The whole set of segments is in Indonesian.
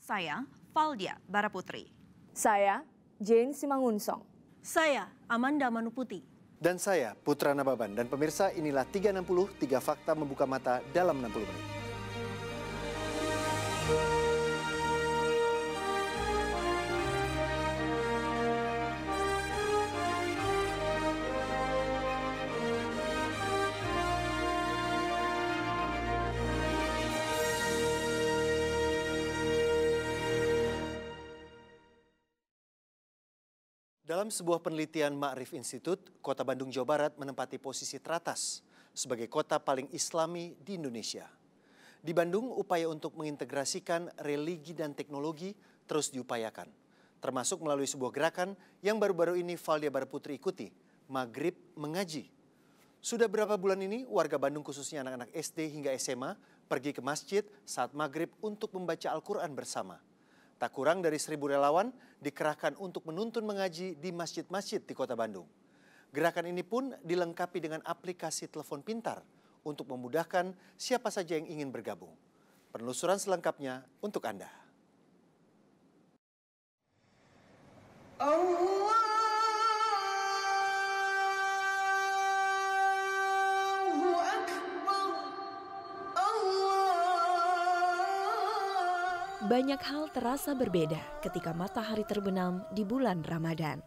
Saya Valdia Baraputri. Saya Jane Simangunsong. Saya Amanda Manuputi. Dan saya Putra Nababan. Dan pemirsa, inilah 360, 3 fakta membuka mata dalam 60 menit. Dalam sebuah penelitian Ma'rif Institute, Kota Bandung, Jawa Barat menempati posisi teratas sebagai kota paling islami di Indonesia. Di Bandung, upaya untuk mengintegrasikan religi dan teknologi terus diupayakan, termasuk melalui sebuah gerakan yang baru-baru ini Valdia Baraputri ikuti, Maghrib Mengaji. Sudah berapa bulan ini, warga Bandung khususnya anak-anak SD hingga SMA pergi ke masjid saat maghrib untuk membaca Al-Quran bersama. Tak kurang dari 1.000 relawan dikerahkan untuk menuntun mengaji di masjid-masjid di Kota Bandung. Gerakan ini pun dilengkapi dengan aplikasi telepon pintar untuk memudahkan siapa saja yang ingin bergabung. Penelusuran selengkapnya untuk Anda. Banyak hal terasa berbeda ketika matahari terbenam di bulan Ramadan.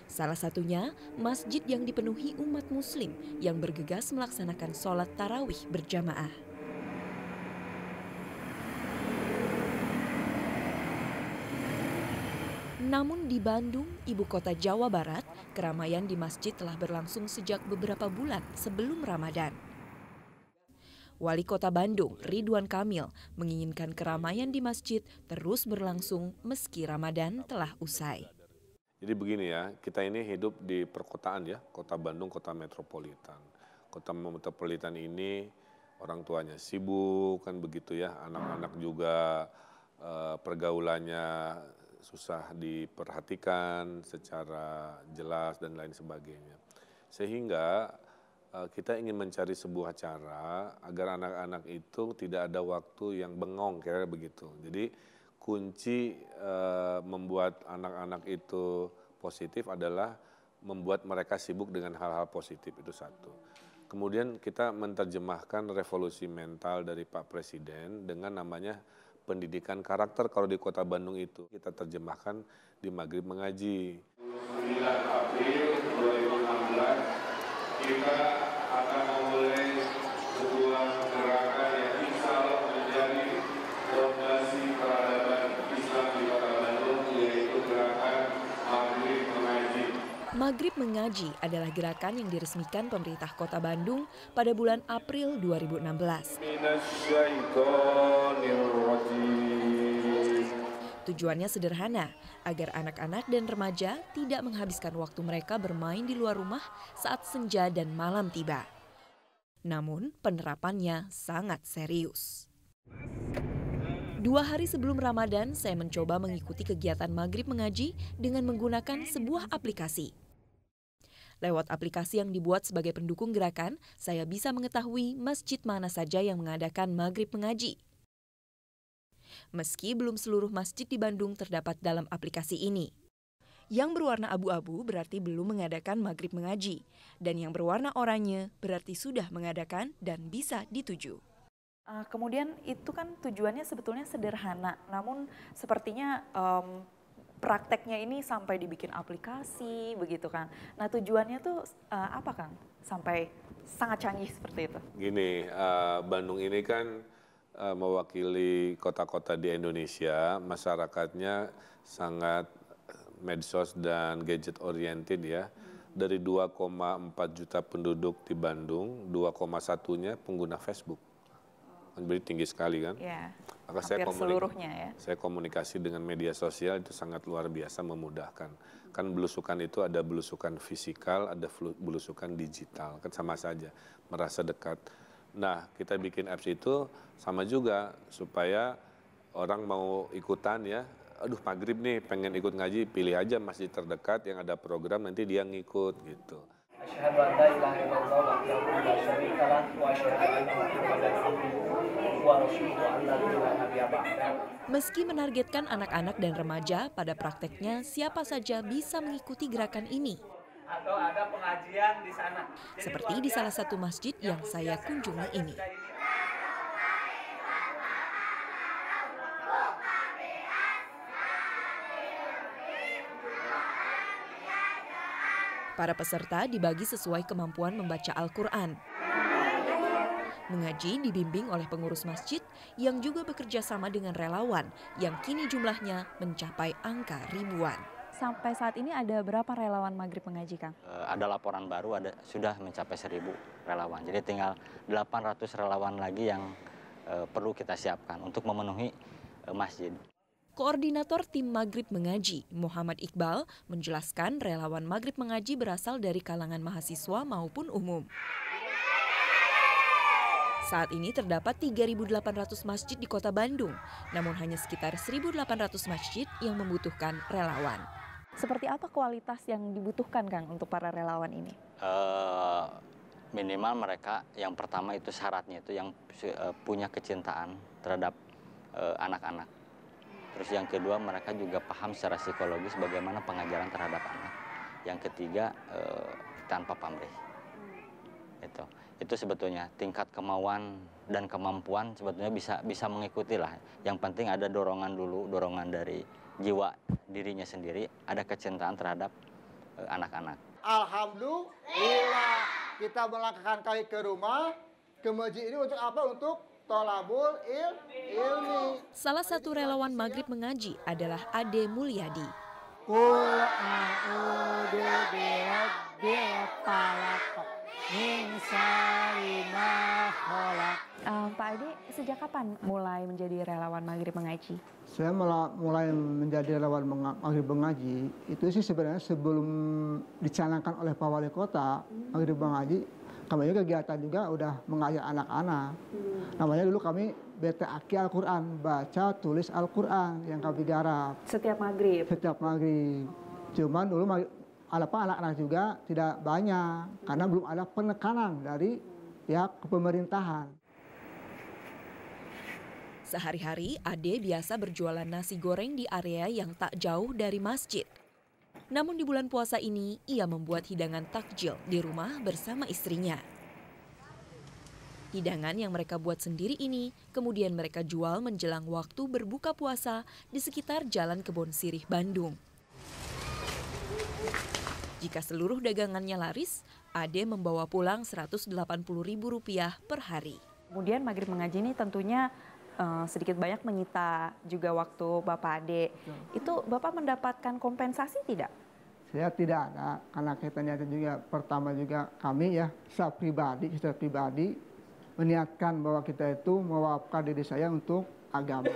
Salah satunya masjid yang dipenuhi umat muslim yang bergegas melaksanakan sholat tarawih berjamaah. Namun di Bandung, ibu kota Jawa Barat, keramaian di masjid telah berlangsung sejak beberapa bulan sebelum Ramadan. Wali Kota Bandung, Ridwan Kamil, menginginkan keramaian di masjid terus berlangsung meski Ramadan telah usai. Jadi begini ya, kita ini hidup di perkotaan ya, Kota Bandung, kota metropolitan. Kota metropolitan ini orang tuanya sibuk kan begitu ya, anak-anak juga pergaulannya susah diperhatikan secara jelas dan lain sebagainya. Sehingga kita ingin mencari sebuah cara agar anak-anak itu tidak ada waktu yang bengong kayak begitu. Jadi kunci membuat anak-anak itu positif adalah membuat mereka sibuk dengan hal-hal positif, itu satu. Kemudian kita menerjemahkan revolusi mental dari Pak Presiden dengan namanya pendidikan karakter kalau di Kota Bandung itu. Kita terjemahkan di Maghrib Mengaji. 9 April 2016 kita akan memulai sebuah gerakan yang insya Allah menjadi fondasi peradaban Islam di Kota Bandung, yaitu gerakan Maghrib Mengaji. Maghrib Mengaji adalah gerakan yang diresmikan pemerintah Kota Bandung pada bulan April 2016. Tujuannya sederhana, agar anak-anak dan remaja tidak menghabiskan waktu mereka bermain di luar rumah saat senja dan malam tiba. Namun, penerapannya sangat serius. 2 hari sebelum Ramadan, saya mencoba mengikuti kegiatan Maghrib Mengaji dengan menggunakan sebuah aplikasi. Lewat aplikasi yang dibuat sebagai pendukung gerakan, saya bisa mengetahui masjid mana saja yang mengadakan Maghrib Mengaji. Meski belum seluruh masjid di Bandung terdapat dalam aplikasi ini. Yang berwarna abu-abu berarti belum mengadakan Maghrib Mengaji, dan yang berwarna oranye berarti sudah mengadakan dan bisa dituju. Kemudian itu kan tujuannya sebetulnya sederhana, namun sepertinya prakteknya ini sampai dibikin aplikasi begitu kan. Nah tujuannya tuh apa Kang? Sampai sangat canggih seperti itu. Gini, Bandung ini kan mewakili kota-kota di Indonesia, masyarakatnya sangat medsos dan gadget oriented ya. Dari 2,4 juta penduduk di Bandung, 2,1-nya pengguna Facebook. Jadi tinggi sekali kan? Ya, maka seluruhnya ya. Saya komunikasi dengan media sosial itu sangat luar biasa memudahkan. Kan belusukan itu ada belusukan fisikal, ada belusukan digital, kan sama saja, merasa dekat. Nah, kita bikin apps itu sama juga supaya orang mau ikutan ya. Aduh maghrib nih pengen ikut ngaji, pilih aja masjid terdekat yang ada program, nanti dia ngikut gitu. Asyhadu an la ilaha illallah wahdahu la syarika lah wa asyhadu anna Muhammadan abduhu wa rasuluhu alladzi la nabiyya ba'dahu. Meski menargetkan anak-anak dan remaja, pada prakteknya siapa saja bisa mengikuti gerakan ini. Atau ada pengajian di sana. Seperti di salah satu masjid yang saya kunjungi ini. Para peserta dibagi sesuai kemampuan membaca Al-Quran. Mengaji dibimbing oleh pengurus masjid yang juga bekerja sama dengan relawan yang kini jumlahnya mencapai angka ribuan. Sampai saat ini ada berapa relawan maghrib mengaji, Kang? Ada laporan baru, sudah mencapai 1.000 relawan. Jadi tinggal 800 relawan lagi yang perlu kita siapkan untuk memenuhi masjid. Koordinator tim Maghrib Mengaji, Muhammad Iqbal, menjelaskan relawan Maghrib Mengaji berasal dari kalangan mahasiswa maupun umum. Saat ini terdapat 3.800 masjid di Kota Bandung, namun hanya sekitar 1.800 masjid yang membutuhkan relawan. Seperti apa kualitas yang dibutuhkan, Kang, untuk para relawan ini? Minimal mereka yang pertama itu syaratnya itu yang punya kecintaan terhadap anak-anak. Terus yang kedua mereka juga paham secara psikologis bagaimana pengajaran terhadap anak. Yang ketiga tanpa pamrih. Itu sebetulnya tingkat kemauan dan kemampuan sebetulnya bisa mengikuti lah. Yang penting ada dorongan dulu, dorongan dari jiwa dirinya sendiri, ada kecintaan terhadap anak-anak. Alhamdulillah kita melangkahkan kaki ke rumah, ke masjid ini untuk apa? Untuk tolabul ilmi. Salah satu relawan Maghrib Mengaji adalah Ade Mulyadi. Qul a'udzu birabbil falaq min syarri ma khalaq. Pak Ade, sejak kapan mulai menjadi relawan Maghrib Mengaji? Saya mulai menjadi relawan Maghrib Mengaji itu sih sebenarnya sebelum dicanangkan oleh Pak Wali Kota Maghrib Mengaji. Kami juga kegiatan juga udah mengajak anak-anak. Namanya dulu kami BTAQ Al-Quran, baca tulis Al-Quran yang kami garap. Setiap maghrib? Setiap maghrib. Cuman dulu anak-anak juga tidak banyak, karena belum ada penekanan dari pihak pemerintahan. Sehari-hari Ade biasa berjualan nasi goreng di area yang tak jauh dari masjid. Namun di bulan puasa ini, ia membuat hidangan takjil di rumah bersama istrinya. Hidangan yang mereka buat sendiri ini kemudian mereka jual menjelang waktu berbuka puasa di sekitar Jalan Kebon Sirih, Bandung. Jika seluruh dagangannya laris, Ade membawa pulang Rp180.000 per hari. Kemudian Maghrib Mengaji ini tentunya sedikit banyak menyita juga waktu Bapak Ade. Itu Bapak mendapatkan kompensasi tidak? Saya tidak ada, karena kaitannya juga pertama juga kami ya, secara pribadi meniatkan bahwa kita itu mewakafkan diri saya untuk agama.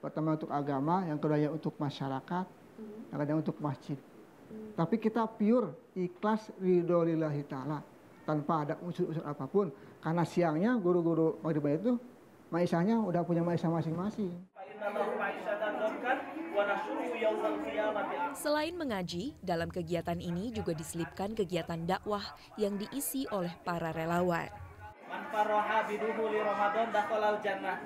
Pertama untuk agama, yang kedua untuk masyarakat, yang ketiga untuk masjid. Tapi kita pure ikhlas ridho lillahi ta'ala, tanpa ada unsur-unsur apapun. Karena siangnya guru-guru Maghrib itu maisahnya udah punya maisah masing-masing. Selain mengaji, dalam kegiatan ini juga diselipkan kegiatan dakwah yang diisi oleh para relawan. Man farroha biduhuli Ramadan dakhalal jannah.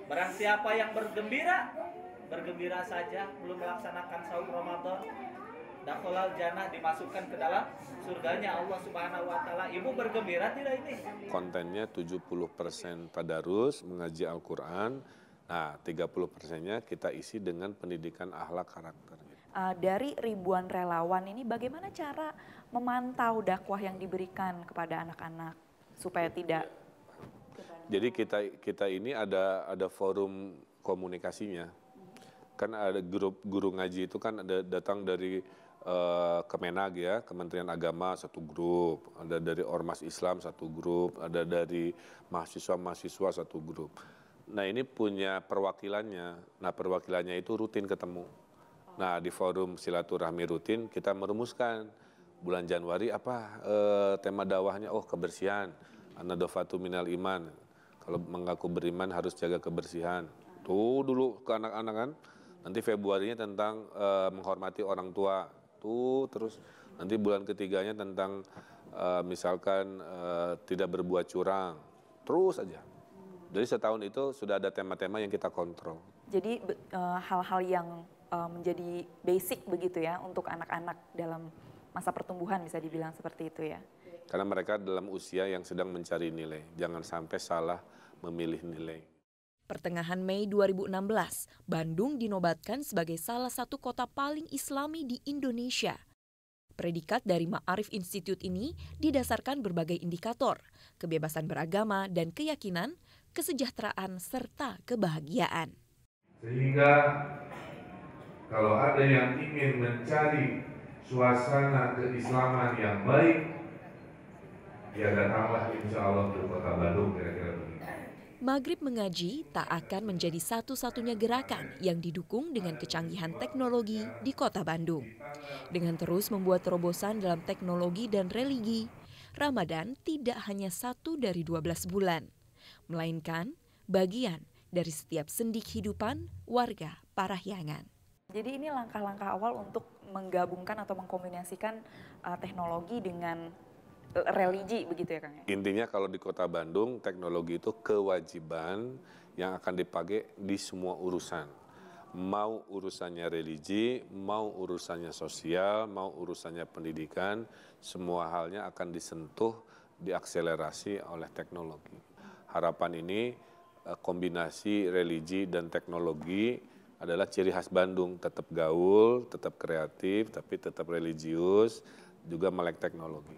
Barang siapa yang bergembira saja belum melaksanakan saum Ramadan, dakhalal jannah, dimasukkan ke dalam surganya Allah Subhanahu wa taala. Ibu bergembira tidak ini? Kontennya 70% tadarus, mengaji Al-Qur'an. Nah, 30%-nya kita isi dengan pendidikan akhlak karakter. Dari ribuan relawan ini bagaimana cara memantau dakwah yang diberikan kepada anak-anak supaya tidak? Jadi kita ini ada forum komunikasinya. Kan ada grup guru ngaji itu kan ada datang dari Kemenag ya, Kementerian Agama satu grup, ada dari Ormas Islam satu grup, ada dari mahasiswa-mahasiswa satu grup. Nah ini punya perwakilannya, nah perwakilannya itu rutin ketemu. Nah di forum silaturahmi rutin kita merumuskan bulan Januari apa tema dakwahnya, oh kebersihan, an-nadhafatu minal iman. Kalau mengaku beriman harus jaga kebersihan. Tuh dulu ke anak-anak kan, nanti Februarinya tentang menghormati orang tua. Tuh terus nanti bulan ketiganya tentang misalkan tidak berbuat curang, terus aja. Jadi setahun itu sudah ada tema-tema yang kita kontrol. Jadi hal-hal yang menjadi basic begitu ya untuk anak-anak dalam masa pertumbuhan bisa dibilang seperti itu ya. Karena mereka dalam usia yang sedang mencari nilai, jangan sampai salah memilih nilai. Pertengahan Mei 2016, Bandung dinobatkan sebagai salah satu kota paling Islami di Indonesia. Predikat dari Ma'arif Institute ini didasarkan berbagai indikator, kebebasan beragama dan keyakinan, kesejahteraan, serta kebahagiaan. Sehingga kalau ada yang ingin mencari suasana keislaman yang baik, ya datanglah insya Allah ke kota Bandung, kira-kira begitu. Maghrib Mengaji tak akan menjadi satu-satunya gerakan yang didukung dengan kecanggihan teknologi di kota Bandung. Dengan terus membuat terobosan dalam teknologi dan religi, Ramadan tidak hanya satu dari 12 bulan, melainkan bagian dari setiap sendi kehidupan warga Parahyangan. Jadi ini langkah-langkah awal untuk menggabungkan atau mengkombinasikan teknologi dengan religi begitu ya Kang ya? Intinya kalau di kota Bandung, teknologi itu kewajiban yang akan dipakai di semua urusan. Mau urusannya religi, mau urusannya sosial, mau urusannya pendidikan, semua halnya akan disentuh, diakselerasi oleh teknologi. Harapan ini kombinasi religi dan teknologi adalah ciri khas Bandung, tetap gaul, tetap kreatif, tapi tetap religius, juga melek teknologi.